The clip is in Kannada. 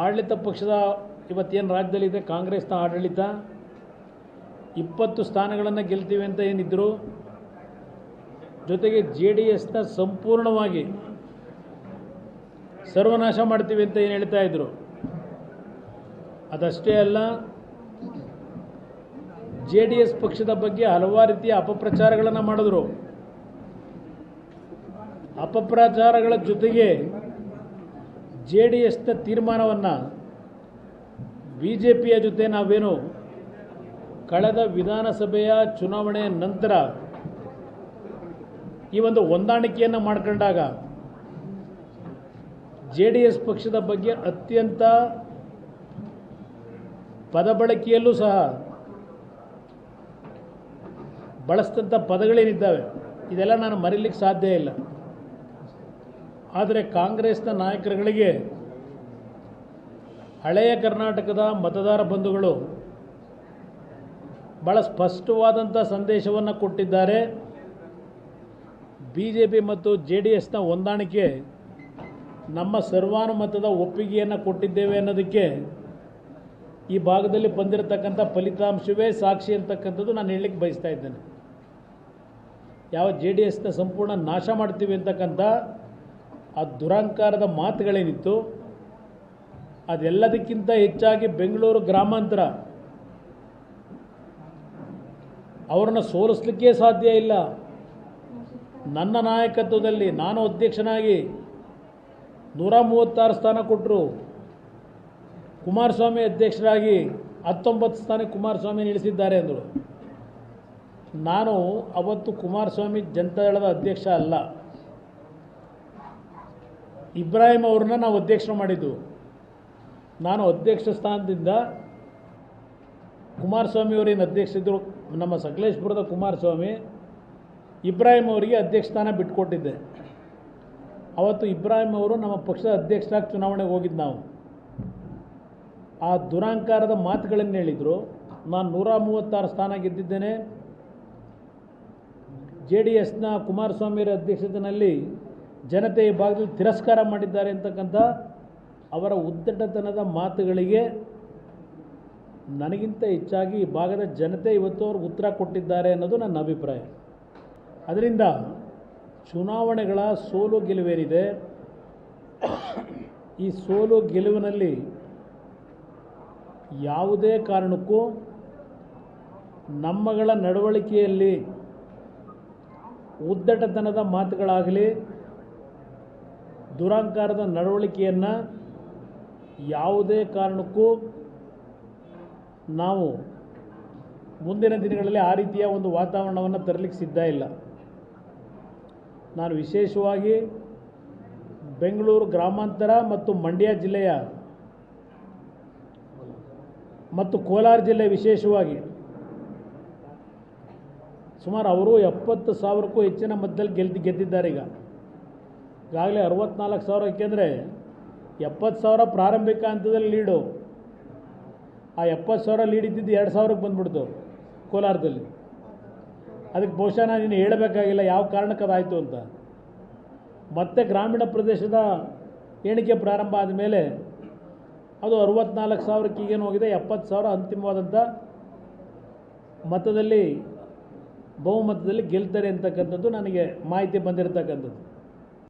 ಆಡಳಿತ ಪಕ್ಷದ ಇವತ್ತೇನು ರಾಜ್ಯದಲ್ಲಿದೆ ಕಾಂಗ್ರೆಸ್ನ ಆಡಳಿತ 20 ಸ್ಥಾನಗಳನ್ನು ಗೆಲ್ತೀವಿ ಅಂತ ಏನಿದ್ರು, ಜೊತೆಗೆ JDSನ ಸಂಪೂರ್ಣವಾಗಿ ಸರ್ವನಾಶ ಮಾಡ್ತೀವಿ ಅಂತ ಏನು ಹೇಳ್ತಾ ಇದ್ರು. ಅದಷ್ಟೇ ಅಲ್ಲ, JDS ಪಕ್ಷದ ಬಗ್ಗೆ ಹಲವಾರು ರೀತಿಯ ಅಪಪ್ರಚಾರಗಳನ್ನು ಮಾಡಿದ್ರು. ಅಪಪ್ರಚಾರಗಳ ಜೊತೆಗೆ JDSನ ತೀರ್ಮಾನವನ್ನು BJPಯ ಜೊತೆ ನಾವೇನು ಕಳೆದ ವಿಧಾನಸಭೆಯ ಚುನಾವಣೆಯ ನಂತರ ಈ ಒಂದು ಹೊಂದಾಣಿಕೆಯನ್ನು ಮಾಡಿಕೊಂಡಾಗ JDS ಪಕ್ಷದ ಬಗ್ಗೆ ಅತ್ಯಂತ ಪದಬಳಕೆಯಲ್ಲೂ ಸಹ ಬಳಸಿದಂಥ ಪದಗಳೇನಿದ್ದಾವೆ ಇದೆಲ್ಲ ನಾನು ಮರೀಲಿಕ್ಕೆ ಸಾಧ್ಯ ಇಲ್ಲ. ಆದರೆ ಕಾಂಗ್ರೆಸ್ನ ನಾಯಕರುಗಳಿಗೆ ಹಳೆಯ ಕರ್ನಾಟಕದ ಮತದಾರ ಬಂಧುಗಳು ಭಾಳ ಸ್ಪಷ್ಟವಾದಂಥ ಸಂದೇಶವನ್ನು ಕೊಟ್ಟಿದ್ದಾರೆ. BJP ಮತ್ತು JDSನ ಹೊಂದಾಣಿಕೆ ನಮ್ಮ ಸರ್ವಾನುಮತದ ಒಪ್ಪಿಗೆಯನ್ನು ಕೊಟ್ಟಿದ್ದೇವೆ ಅನ್ನೋದಕ್ಕೆ ಈ ಭಾಗದಲ್ಲಿ ಬಂದಿರತಕ್ಕಂಥ ಫಲಿತಾಂಶವೇ ಸಾಕ್ಷಿ ಅಂತಕ್ಕಂಥದ್ದು ನಾನು ಹೇಳಲಿಕ್ಕೆ ಬಯಸ್ತಾ ಇದ್ದೇನೆ. ಯಾವ JDSನ ಸಂಪೂರ್ಣ ನಾಶ ಮಾಡ್ತೀವಿ ಅಂತಕ್ಕಂಥ ಆ ದುರಹಂಕಾರದ ಮಾತುಗಳೇನಿತ್ತು, ಅದೆಲ್ಲದಕ್ಕಿಂತ ಹೆಚ್ಚಾಗಿ ಬೆಂಗಳೂರು ಗ್ರಾಮಾಂತರ ಅವರನ್ನು ಸೋಲಿಸಲಿಕ್ಕೆ ಸಾಧ್ಯ ಇಲ್ಲ. ನನ್ನ ನಾಯಕತ್ವದಲ್ಲಿ ನಾನು ಅಧ್ಯಕ್ಷನಾಗಿ 136 ಸ್ಥಾನ ಕೊಟ್ಟರು. ಕುಮಾರಸ್ವಾಮಿ ಅಧ್ಯಕ್ಷರಾಗಿ 19 ಸ್ಥಾನಕ್ಕೆ ಕುಮಾರಸ್ವಾಮಿ ನಿಲ್ಲಿಸಿದ್ದಾರೆ ಅಂದರು. ನಾನು ಅವತ್ತು ಕುಮಾರಸ್ವಾಮಿ ಜನತಾದಳದ ಅಧ್ಯಕ್ಷ ಅಲ್ಲ, ಇಬ್ರಾಹಿಂ ಅವ್ರನ್ನ ನಾವು ಅಧ್ಯಕ್ಷರು ಮಾಡಿದ್ದು. ನಾನು ಅಧ್ಯಕ್ಷ ಸ್ಥಾನದಿಂದ ಕುಮಾರಸ್ವಾಮಿ ಅವರೇನು ಅಧ್ಯಕ್ಷರಿದ್ದರು, ನಮ್ಮ ಸಕಲೇಶ್ಪುರದ ಕುಮಾರಸ್ವಾಮಿ ಇಬ್ರಾಹಿಂ ಅವರಿಗೆ ಅಧ್ಯಕ್ಷ ಸ್ಥಾನ ಬಿಟ್ಟುಕೊಟ್ಟಿದ್ದೆ. ಅವತ್ತು ಇಬ್ರಾಹಿಂ ಅವರು ನಮ್ಮ ಪಕ್ಷದ ಅಧ್ಯಕ್ಷರಾಗಿ ಚುನಾವಣೆಗೆ ಹೋಗಿದ್ದು. ನಾವು ಆ ದುರಹಂಕಾರದ ಮಾತುಗಳನ್ನು ಹೇಳಿದರು. ನಾನು 136 ಸ್ಥಾನ ಗೆದ್ದಿದ್ದೇನೆ. JDSನ ಕುಮಾರಸ್ವಾಮಿಯವರ ಅಧ್ಯಕ್ಷತೆಯಲ್ಲಿ ಜನತೆ ಈ ಭಾಗದಲ್ಲಿ ತಿರಸ್ಕಾರ ಮಾಡಿದ್ದಾರೆ ಅಂತಕ್ಕಂಥ ಅವರ ಉದ್ದಟತನದ ಮಾತುಗಳಿಗೆ ನನಗಿಂತ ಹೆಚ್ಚಾಗಿ ಈ ಭಾಗದ ಜನತೆ ಇವತ್ತು ಅವ್ರಿಗೆ ಉತ್ತರ ಕೊಟ್ಟಿದ್ದಾರೆ ಅನ್ನೋದು ನನ್ನ ಅಭಿಪ್ರಾಯ. ಅದರಿಂದ ಚುನಾವಣೆಗಳ ಸೋಲು ಗೆಲುವೇನಿದೆ, ಈ ಸೋಲು ಗೆಲುವಿನಲ್ಲಿ ಯಾವುದೇ ಕಾರಣಕ್ಕೂ ನಮ್ಮಗಳ ನಡವಳಿಕೆಯಲ್ಲಿ ಉದ್ದಟತನದ ಮಾತುಗಳಾಗಲಿ, ದುರಹಂಕಾರದ ನಡವಳಿಕೆಯನ್ನು ಯಾವುದೇ ಕಾರಣಕ್ಕೂ ನಾವು ಮುಂದಿನ ದಿನಗಳಲ್ಲಿ ಆ ರೀತಿಯ ಒಂದು ವಾತಾವರಣವನ್ನು ತರಲಿಕ್ಕೆ ಸಿದ್ಧ ಇಲ್ಲ. ನಾನು ವಿಶೇಷವಾಗಿ ಬೆಂಗಳೂರು ಗ್ರಾಮಾಂತರ ಮತ್ತು ಮಂಡ್ಯ ಜಿಲ್ಲೆಯ ಮತ್ತು ಕೋಲಾರ ಜಿಲ್ಲೆ ವಿಶೇಷವಾಗಿ ಸುಮಾರು ಅವರು 70,000ಕ್ಕೂ ಹೆಚ್ಚಿನ ಮತದಲ್ಲಿ ಗೆದ್ದಿದ್ದಾರೆ. ಈಗಾಗಲೇ 64,000. ಏಕೆಂದರೆ 70,000 ಪ್ರಾರಂಭಿಕ ಹಂತದಲ್ಲಿ ಲೀಡು. ಆ 70,000 ಲೀಡ್ ಇದ್ದಿದ್ದು 2,000ಕ್ಕೆ ಬಂದುಬಿಡ್ತು ಕೋಲಾರದಲ್ಲಿ. ಅದಕ್ಕೆ ಬಹುಶಃ ನಾನು ಇನ್ನು ಹೇಳಬೇಕಾಗಿಲ್ಲ ಯಾವ ಕಾರಣಕ್ಕೆ ಅದಾಯಿತು ಅಂತ. ಮತ್ತೆ ಗ್ರಾಮೀಣ ಪ್ರದೇಶದ ಎಣಿಕೆ ಪ್ರಾರಂಭ ಆದಮೇಲೆ ಅದು 64,000ಕ್ಕೆ ಈಗೇನು ಹೋಗಿದೆ, 70,000 ಅಂತಿಮವಾದಂಥ ಮತದಲ್ಲಿ ಬಹುಮತದಲ್ಲಿ ಗೆಲ್ತಾರೆ ಅಂತಕ್ಕಂಥದ್ದು ನನಗೆ ಮಾಹಿತಿ ಬಂದಿರತಕ್ಕಂಥದ್ದು.